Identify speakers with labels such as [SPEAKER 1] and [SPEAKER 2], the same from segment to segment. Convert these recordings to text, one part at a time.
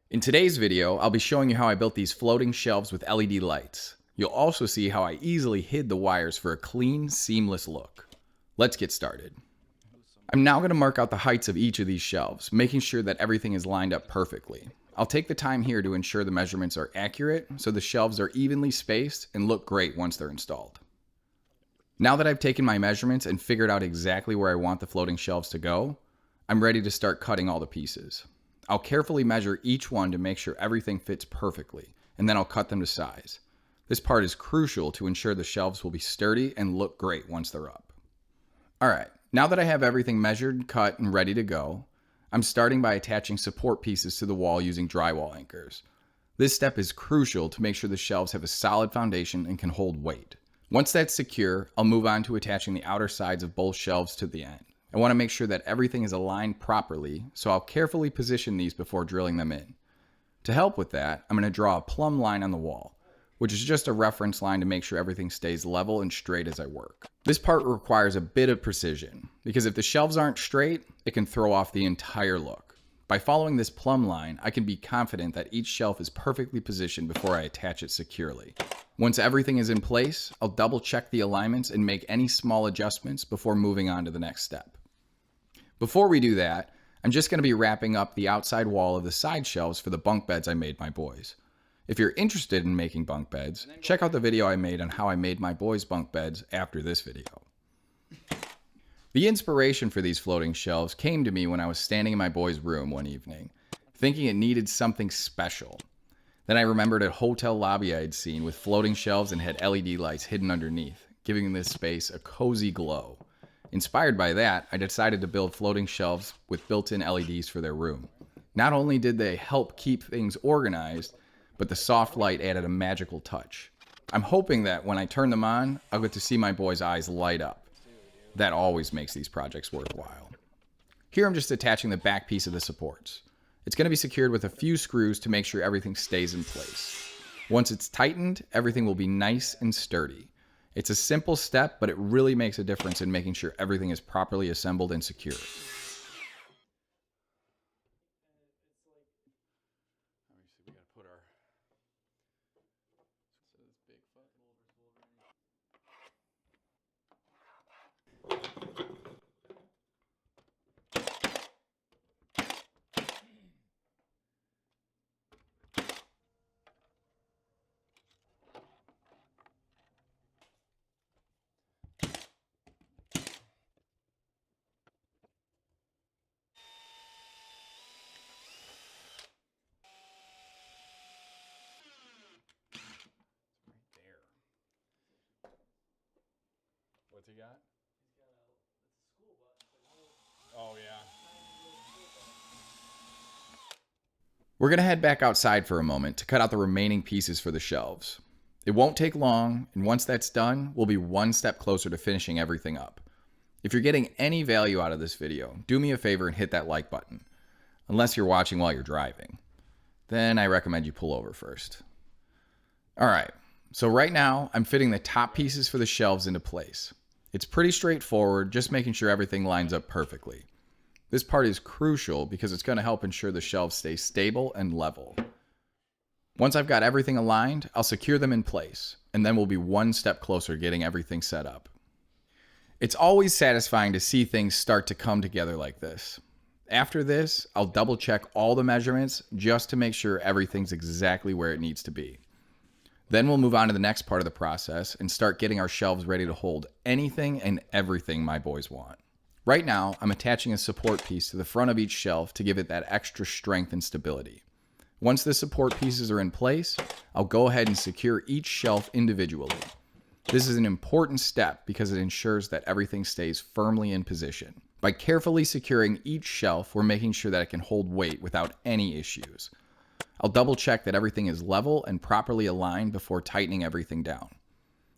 [SPEAKER 1] In today's video, I'll be showing you how I built these floating shelves with LED lights. You'll also see how I easily hid the wires for a clean, seamless look. Let's get started. I'm now going to mark out the heights of each of these shelves, making sure that everything is lined up perfectly. I'll take the time here to ensure the measurements are accurate, so the shelves are evenly spaced and look great once they're installed. Now that I've taken my measurements and figured out exactly where I want the floating shelves to go, I'm ready to start cutting all the pieces. I'll carefully measure each one to make sure everything fits perfectly, and then I'll cut them to size. This part is crucial to ensure the shelves will be sturdy and look great once they're up. Alright, now that I have everything measured, cut, and ready to go, I'm starting by attaching support pieces to the wall using drywall anchors. This step is crucial to make sure the shelves have a solid foundation and can hold weight. Once that's secure, I'll move on to attaching the outer sides of both shelves to the end. I want to make sure that everything is aligned properly, so I'll carefully position these before drilling them in. To help with that, I'm going to draw a plumb line on the wall, which is just a reference line to make sure everything stays level and straight as I work. This part requires a bit of precision, because if the shelves aren't straight, it can throw off the entire look. By following this plumb line, I can be confident that each shelf is perfectly positioned before I attach it securely. Once everything is in place, I'll double check the alignments and make any small adjustments before moving on to the next step. Before we do that, I'm just going to be wrapping up the outside wall of the side shelves for the bunk beds I made my boys. If you're interested in making bunk beds, check out the video I made on how I made my boys' bunk beds after this video. The inspiration for these floating shelves came to me when I was standing in my boys' room one evening, thinking it needed something special. Then I remembered a hotel lobby I had seen with floating shelves and had LED lights hidden underneath, giving this space a cozy glow. Inspired by that, I decided to build floating shelves with built-in LEDs for their room. Not only did they help keep things organized, but the soft light added a magical touch. I'm hoping that when I turn them on, I'll get to see my boys' eyes light up. That always makes these projects worthwhile. Here I'm just attaching the back piece of the supports. It's going to be secured with a few screws to make sure everything stays in place. Once it's tightened, everything will be nice and sturdy. It's a simple step, but it really makes a difference in making sure everything is properly assembled and secure. What's he got? Oh, yeah. We're going to head back outside for a moment to cut out the remaining pieces for the shelves. It won't take long, and once that's done, we'll be one step closer to finishing everything up. If you're getting any value out of this video, do me a favor and hit that like button. Unless you're watching while you're driving. Then I recommend you pull over first. Alright, so right now I'm fitting the top pieces for the shelves into place. It's pretty straightforward, just making sure everything lines up perfectly. This part is crucial because it's going to help ensure the shelves stay stable and level. Once I've got everything aligned, I'll secure them in place, and then we'll be one step closer getting everything set up. It's always satisfying to see things start to come together like this. After this, I'll double check all the measurements just to make sure everything's exactly where it needs to be. Then we'll move on to the next part of the process and start getting our shelves ready to hold anything and everything my boys want. Right now, I'm attaching a support piece to the front of each shelf to give it that extra strength and stability. Once the support pieces are in place, I'll go ahead and secure each shelf individually. This is an important step because it ensures that everything stays firmly in position. By carefully securing each shelf, we're making sure that it can hold weight without any issues. I'll double check that everything is level and properly aligned before tightening everything down.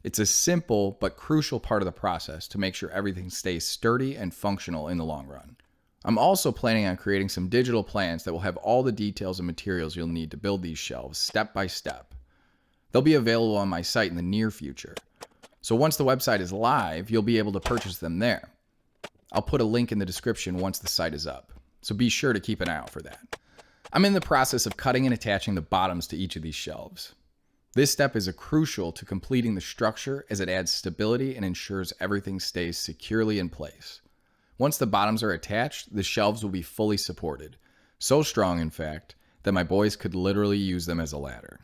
[SPEAKER 1] It's a simple but crucial part of the process to make sure everything stays sturdy and functional in the long run. I'm also planning on creating some digital plans that will have all the details and materials you'll need to build these shelves step by step. They'll be available on my site in the near future. So once the website is live, you'll be able to purchase them there. I'll put a link in the description once the site is up, so be sure to keep an eye out for that. I'm in the process of cutting and attaching the bottoms to each of these shelves. This step is crucial to completing the structure as it adds stability and ensures everything stays securely in place. Once the bottoms are attached, the shelves will be fully supported. So strong, in fact, that my boys could literally use them as a ladder.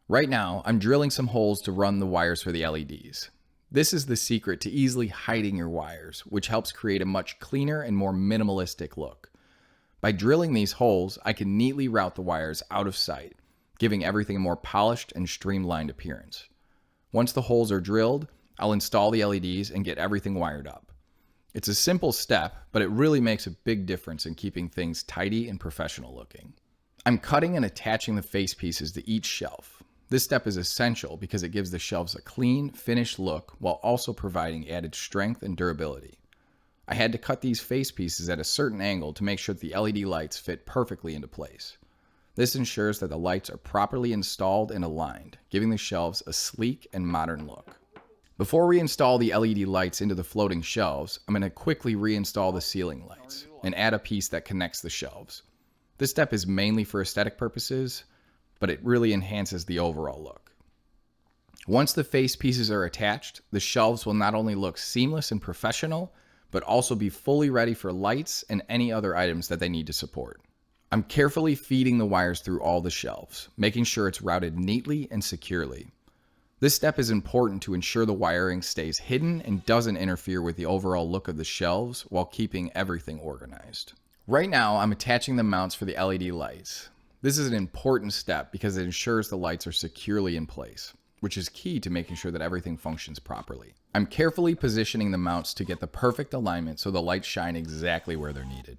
[SPEAKER 1] Right now, I'm drilling some holes to run the wires for the LEDs. This is the secret to easily hiding your wires, which helps create a much cleaner and more minimalistic look. By drilling these holes, I can neatly route the wires out of sight, giving everything a more polished and streamlined appearance. Once the holes are drilled, I'll install the LEDs and get everything wired up. It's a simple step, but it really makes a big difference in keeping things tidy and professional looking. I'm cutting and attaching the face pieces to each shelf. This step is essential because it gives the shelves a clean, finished look while also providing added strength and durability. I had to cut these face pieces at a certain angle to make sure that the LED lights fit perfectly into place. This ensures that the lights are properly installed and aligned, giving the shelves a sleek and modern look. Before we install the LED lights into the floating shelves, I'm going to quickly reinstall the ceiling lights and add a piece that connects the shelves. This step is mainly for aesthetic purposes, but it really enhances the overall look. Once the face pieces are attached, the shelves will not only look seamless and professional, but also be fully ready for lights and any other items that they need to support. I'm carefully feeding the wires through all the shelves, making sure it's routed neatly and securely. This step is important to ensure the wiring stays hidden and doesn't interfere with the overall look of the shelves while keeping everything organized. Right now, I'm attaching the mounts for the LED lights. This is an important step because it ensures the lights are securely in place, which is key to making sure that everything functions properly. I'm carefully positioning the mounts to get the perfect alignment so the lights shine exactly where they're needed.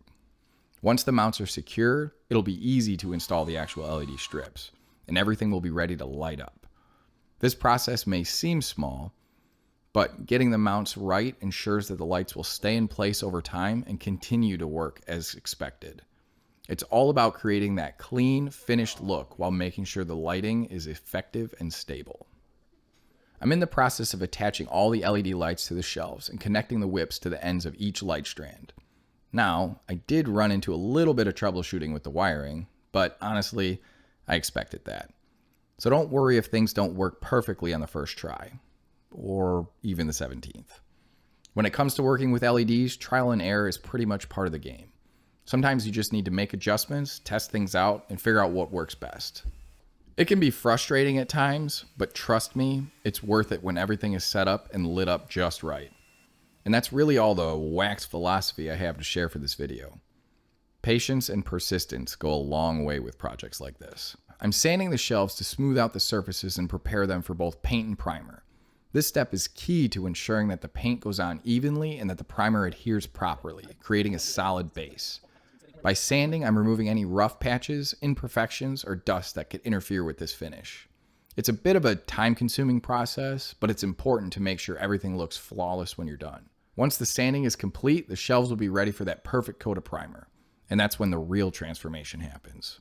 [SPEAKER 1] Once the mounts are secure, it'll be easy to install the actual LED strips, and everything will be ready to light up. This process may seem small, but getting the mounts right ensures that the lights will stay in place over time and continue to work as expected. It's all about creating that clean, finished look while making sure the lighting is effective and stable. I'm in the process of attaching all the LED lights to the shelves and connecting the whips to the ends of each light strand. Now, I did run into a little bit of troubleshooting with the wiring, but honestly, I expected that. So don't worry if things don't work perfectly on the first try, or even the 17th. When it comes to working with LEDs, trial and error is pretty much part of the game. Sometimes you just need to make adjustments, test things out, and figure out what works best. It can be frustrating at times, but trust me, it's worth it when everything is set up and lit up just right. And that's really all the wax philosophy I have to share for this video. Patience and persistence go a long way with projects like this. I'm sanding the shelves to smooth out the surfaces and prepare them for both paint and primer. This step is key to ensuring that the paint goes on evenly and that the primer adheres properly, creating a solid base. By sanding, I'm removing any rough patches, imperfections, or dust that could interfere with this finish. It's a bit of a time-consuming process, but it's important to make sure everything looks flawless when you're done. Once the sanding is complete, the shelves will be ready for that perfect coat of primer, and that's when the real transformation happens.